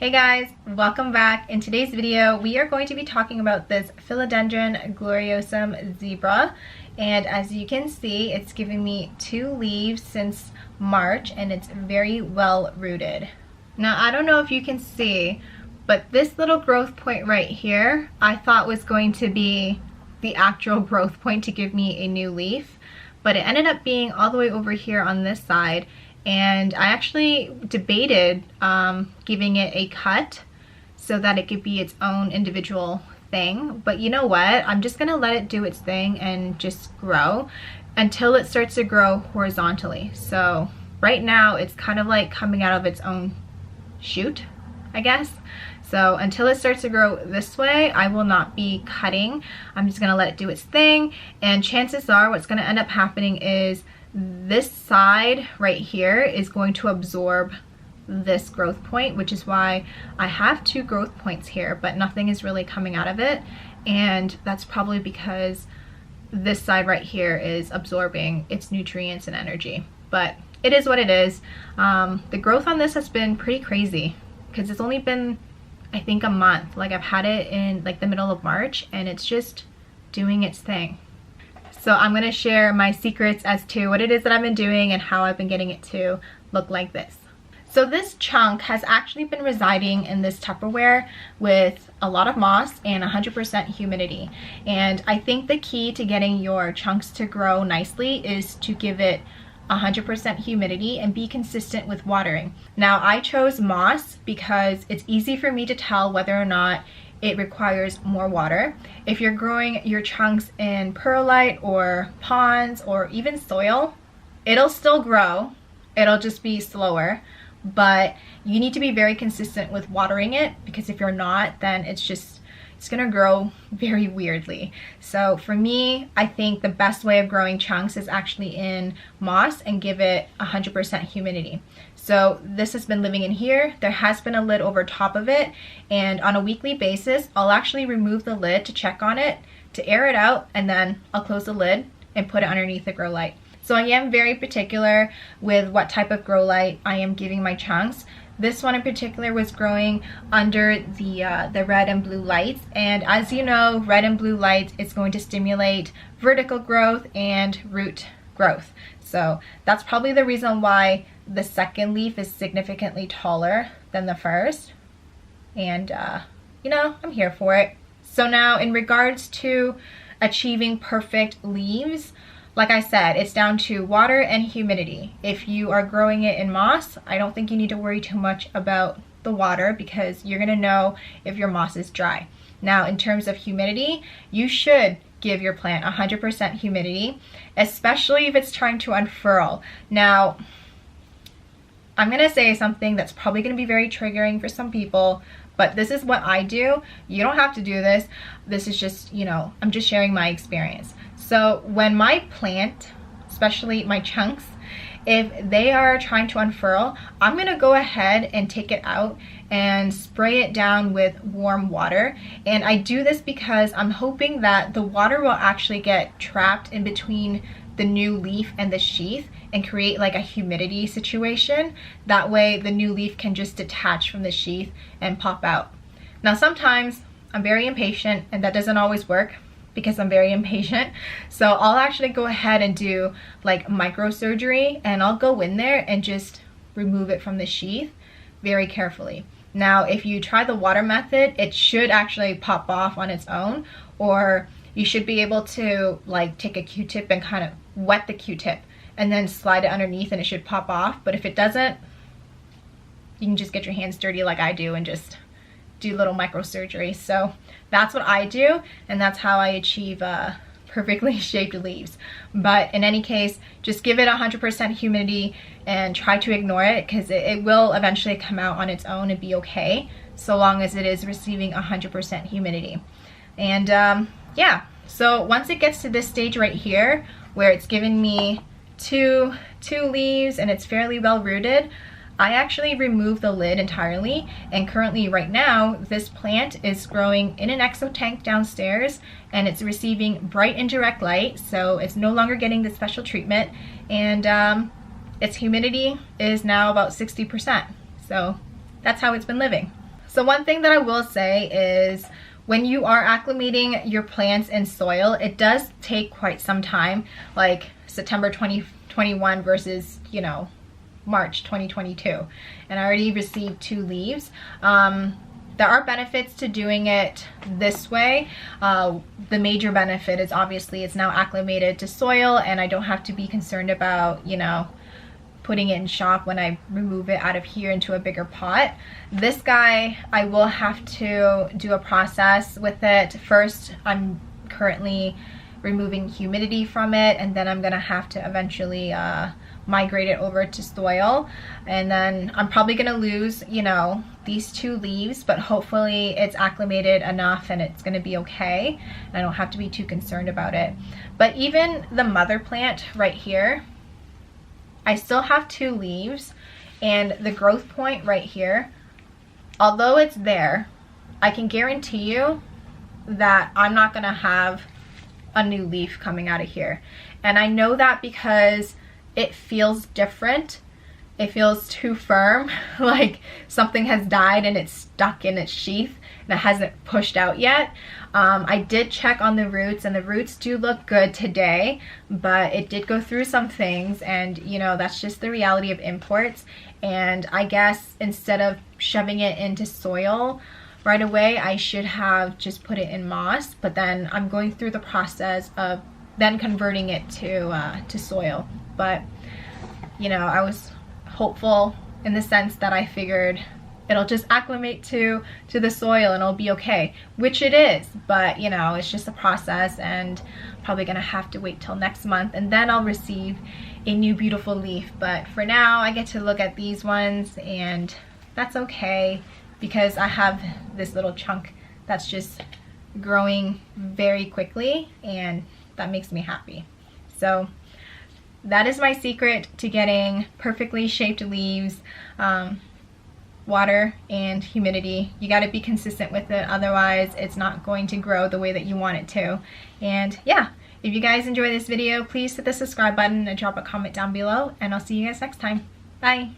Hey guys, welcome back. In today's video, we are going to be talking about this Philodendron gloriosum zebra. And as you can see, it's giving me 2 leaves since March and it's very well rooted. Now, I don't know if you can see, but this little growth point right here, I thought was going to be the actual growth point to give me a new leaf, but it ended up being all the way over here on this side. And I actually debated giving it a cut so that it could be its own individual thing. But you know what? I'm just gonna let it do its thing and just grow until it starts to grow horizontally. So right now it's kind of like coming out of its own shoot, I guess. So until it starts to grow this way, I will not be cutting. I'm just gonna let it do its thing. And chances are what's gonna end up happening is this side right here is going to absorb this growth point, which is why I have 2 growth points here, but nothing is really coming out of it. And that's probably because this side right here is absorbing its nutrients and energy. But it is what it is. The growth on this has been pretty crazy because it's only been, I think, a month. Like, I've had it in like the middle of March and it's just doing its thing. So I'm going to share my secrets as to what it is that I've been doing and how I've been getting it to look like this. So this chunk has actually been residing in this Tupperware with a lot of moss and 100% humidity. And I think the key to getting your chunks to grow nicely is to give it 100% humidity and be consistent with watering. Now, I chose moss because it's easy for me to tell whether or not it requires more water. If you're growing your chunks in perlite or ponds or even soil, it'll still grow. It'll just be slower, but you need to be very consistent with watering it, because if you're not, then it's gonna grow very weirdly. So for me, I think the best way of growing chunks is actually in moss and give it 100% humidity. So this has been living in here. There has been a lid over top of it, and on a weekly basis, I'll actually remove the lid to check on it, to air it out, and then I'll close the lid and put it underneath the grow light. So I am very particular with what type of grow light I am giving my chunks. This one in particular was growing under the red and blue lights, and as you know, red and blue lights is going to stimulate vertical growth and root growth. So that's probably the reason why the second leaf is significantly taller than the first. And you know, I'm here for it. So now in regards to achieving perfect leaves, like I said, it's down to water and humidity. If you are growing it in moss, I don't think you need to worry too much about the water, because you're gonna know if your moss is dry. Now, in terms of humidity, you should give your plant 100% humidity, especially if it's trying to unfurl. Now, I'm gonna say something that's probably gonna be very triggering for some people, but this is what I do. You don't have to do this. This is just, you know, I'm just sharing my experience. So when my plant, especially my chunks, if they are trying to unfurl, I'm gonna go ahead and take it out and spray it down with warm water. And I do this because I'm hoping that the water will actually get trapped in between the new leaf and the sheath and create like a humidity situation. That way the new leaf can just detach from the sheath and pop out. Now, sometimes I'm very impatient and that doesn't always work, because I'm very impatient. So I'll actually go ahead and do like microsurgery, and I'll go in there and just remove it from the sheath very carefully. Now, if you try the water method, it should actually pop off on its own, or you should be able to like take a Q-tip and kind of wet the Q-tip and then slide it underneath and it should pop off. But if it doesn't, you can just get your hands dirty like I do and just do little microsurgery. So that's what I do, and that's how I achieve perfectly shaped leaves. But in any case, just give it 100% humidity and try to ignore it, because it will eventually come out on its own and be okay, so long as it is receiving 100% humidity. And yeah, so once it gets to this stage right here where it's given me two leaves and it's fairly well rooted, I actually removed the lid entirely, and currently right now this plant is growing in an exo tank downstairs, and it's receiving bright indirect light, so it's no longer getting the special treatment, and its humidity is now about 60%. So that's how it's been living. So one thing that I will say is when you are acclimating your plants in soil, it does take quite some time, like September 2021 versus, you know, March 2022. And I already received 2 leaves. There are benefits to doing it this way. The major benefit is obviously it's now acclimated to soil and I don't have to be concerned about, you know, putting it in shock when I remove it out of here into a bigger pot. This guy, I will have to do a process with it. First, I'm currently removing humidity from it, and then I'm gonna have to eventually migrate it over to soil. And then I'm probably gonna lose, you know, these 2 leaves, but hopefully it's acclimated enough and it's gonna be okay. And I don't have to be too concerned about it. But even the mother plant right here, I still have 2 leaves, and the growth point right here, although it's there, I can guarantee you that I'm not gonna have a new leaf coming out of here. And I know that because it feels different. It feels too firm, like something has died and it's stuck in its sheath and it hasn't pushed out yet. I did check on the roots and the roots do look good today, but it did go through some things, and you know, that's just the reality of imports. And I guess instead of shoving it into soil right away, I should have just put it in moss, but then I'm going through the process of then converting it to soil. But you know, I was hopeful in the sense that I figured it'll just acclimate to the soil and it'll be okay, which it is. But you know, it's just a process, and probably gonna have to wait till next month and then I'll receive a new beautiful leaf. But for now, I get to look at these ones, and that's okay because I have this little chunk that's just growing very quickly, and that makes me happy. So that is my secret to getting perfectly shaped leaves. Water and humidity. You got to be consistent with it, otherwise it's not going to grow the way that you want it to. And yeah, if you guys enjoy this video, please hit the subscribe button and drop a comment down below, and I'll see you guys next time. Bye.